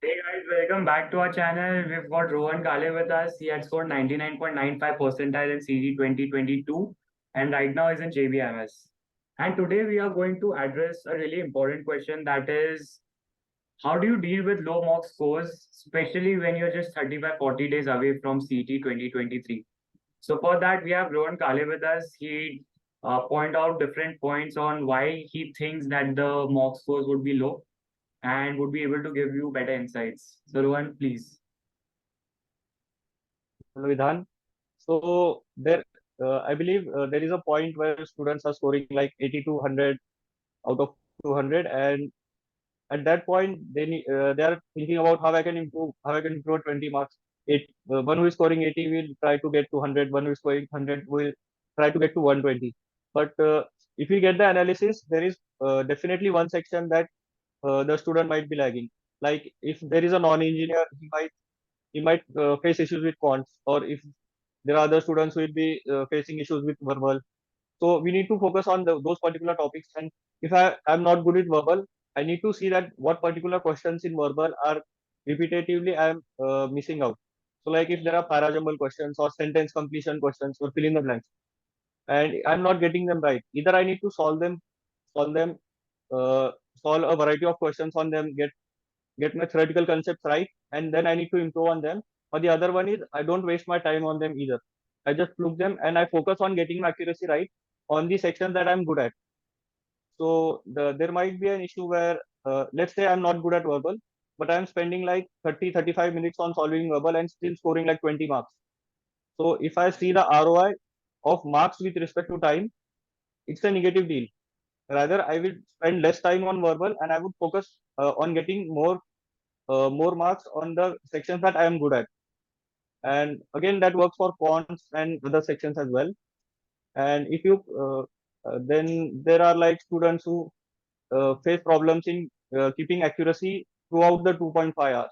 Hey guys, welcome back to our channel. We've got Rohan Kale with us. He had scored 99.95 percentile in CG 2022 and right now is in JBMS. And today we are going to address a really important question, that is, how do you deal with low mock scores, especially when you're just 35 40 days away from CT 2023? So for that, we have Rohan Kale with us. He point out different points on why he thinks that the mock scores would be low and would be able to give you better insights. So, Rohan, please. Hello, Vidhan. So I believe there is a point where students are scoring like 80 to 100 out of 200, and at that point they are thinking about how I can improve 20 marks. One who is scoring 80 will try to get to 100. One who is scoring 100 will try to get to 120. But if we get the analysis, there is definitely one section that the student might be lagging. Like if there is a non-engineer, he might face issues with quants, or if there are other students who will be facing issues with verbal. So we need to focus on those particular topics. And if I'm not good with verbal, I need to see that what particular questions in verbal are repetitively I'm missing out. So like if there are parajumble questions or sentence completion questions or fill in the blanks, and I'm not getting them right, either I need to solve them, uh, solve a variety of questions on them, get my theoretical concepts right, and then I need to improve on them. Or the other one is I don't waste my time on them either. I just look them and I focus on getting my accuracy right on the section that I'm good at. So there might be an issue where, let's say I'm not good at verbal, but I'm spending like 30-35 minutes on solving verbal and still scoring like 20 marks. So if I see the ROI of marks with respect to time, it's a negative deal. Rather, I will spend less time on verbal and I would focus on getting more marks on the sections that I am good at. And again, that works for quants and other sections as well. And if you then there are like students who face problems in keeping accuracy throughout the 2.5 hours.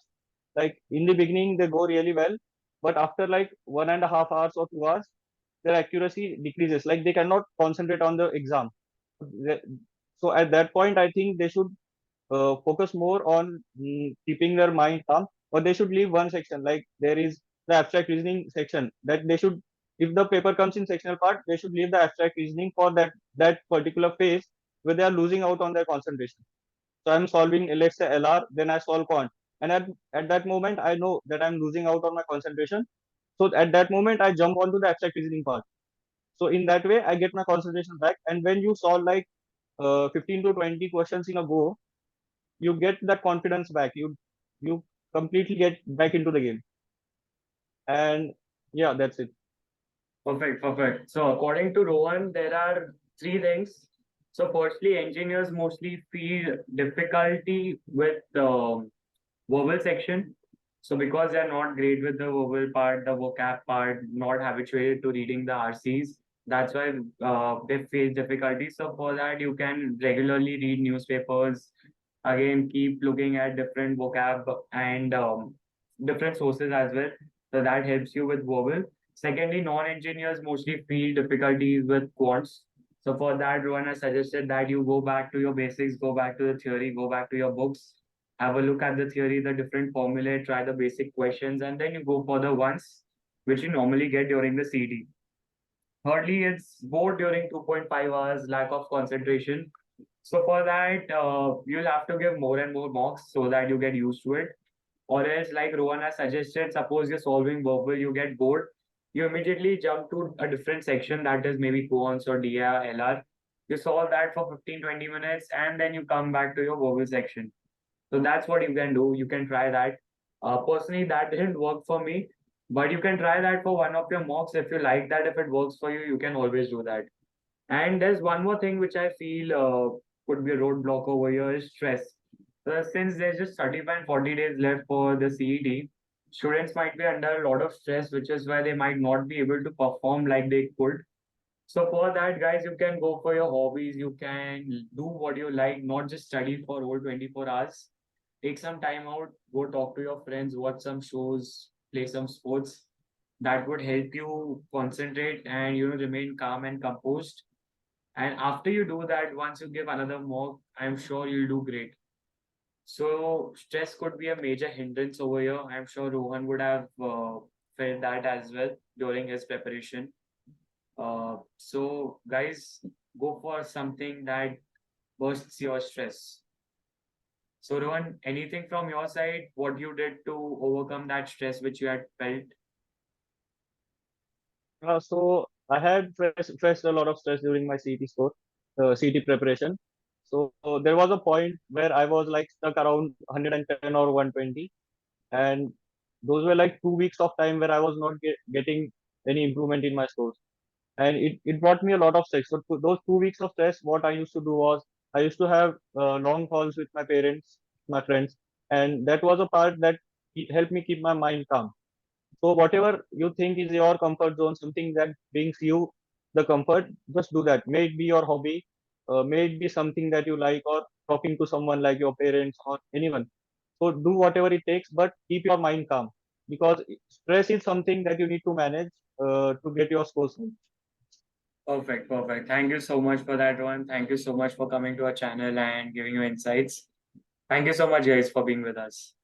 Like in the beginning, they go really well, but after like 1.5 hours or 2 hours, their accuracy decreases. Like they cannot concentrate on the exam. They- So at that point, I think they should focus more on keeping their mind calm, or they should leave one section. Like there is the abstract reasoning section that they should, if the paper comes in sectional part, they should leave the abstract reasoning for that particular phase where they are losing out on their concentration. So I'm solving, let's say, LR, then I solve quant, and at that moment I know that I'm losing out on my concentration. So at that moment I jump onto the abstract reasoning part. So in that way I get my concentration back. And when you solve like 15 to 20 questions in a go, you get that confidence back. You completely get back into the game. And yeah, that's it. Perfect, perfect. So, according to Rohan, there are three things. So, firstly, engineers mostly feel difficulty with verbal section. So, because they're not great with the verbal part, the vocab part, not habituated to reading the RCs, that's why they face difficulty. So, for that, you can regularly read newspapers. Again, keep looking at different vocab and different sources as well. So, that helps you with verbal. Secondly, non-engineers mostly feel difficulties with quants. So for that, Rohan has suggested that you go back to your basics, go back to the theory, go back to your books, have a look at the theory, the different formulae, try the basic questions, and then you go for the ones which you normally get during the CD. Thirdly, it's bored during 2.5 hours, lack of concentration. So for that, you'll have to give more and more mocks so that you get used to it. Or else, like Rohan has suggested, suppose you're solving verbal, you get bored, you immediately jump to a different section, that is maybe quants or DIR, LR. You solve that for 15-20 minutes and then you come back to your verbal section. So that's what you can do. You can try that. Personally, that didn't work for me, but you can try that for one of your mocks if you like that. If it works for you, you can always do that. And there's one more thing which I feel could be a roadblock over here is stress. So since there's just 35 and 40 days left for the CET, students might be under a lot of stress, which is why they might not be able to perform like they could. So for that, guys, you can go for your hobbies. You can do what you like, not just study for whole 24 hours. Take some time out, go talk to your friends, watch some shows, play some sports. That would help you concentrate and remain calm and composed. And after you do that, once you give another mock, I'm sure you'll do great. So stress could be a major hindrance over here. I'm sure Rohan would have felt that as well during his preparation. So guys, go for something that bursts your stress. So Rohan, anything from your side? What you did to overcome that stress which you had felt? So I had faced a lot of stress during my CT preparation. So there was a point where I was like stuck around 110 or 120, and those were like 2 weeks of time where I was not getting any improvement in my scores, and it brought me a lot of stress. So those 2 weeks of stress, what I used to do was I used to have long calls with my parents, my friends, and that was a part that helped me keep my mind calm. So whatever you think is your comfort zone, something that brings you the comfort, just do that. May it be your hobby, may it be something that you like, or talking to someone like your parents or anyone. So do whatever it takes, but keep your mind calm, because stress is something that you need to manage to get your scores high. Perfect, perfect. Thank you so much for that, Rohan. Thank you so much for coming to our channel and giving your insights. Thank you so much, guys, for being with us.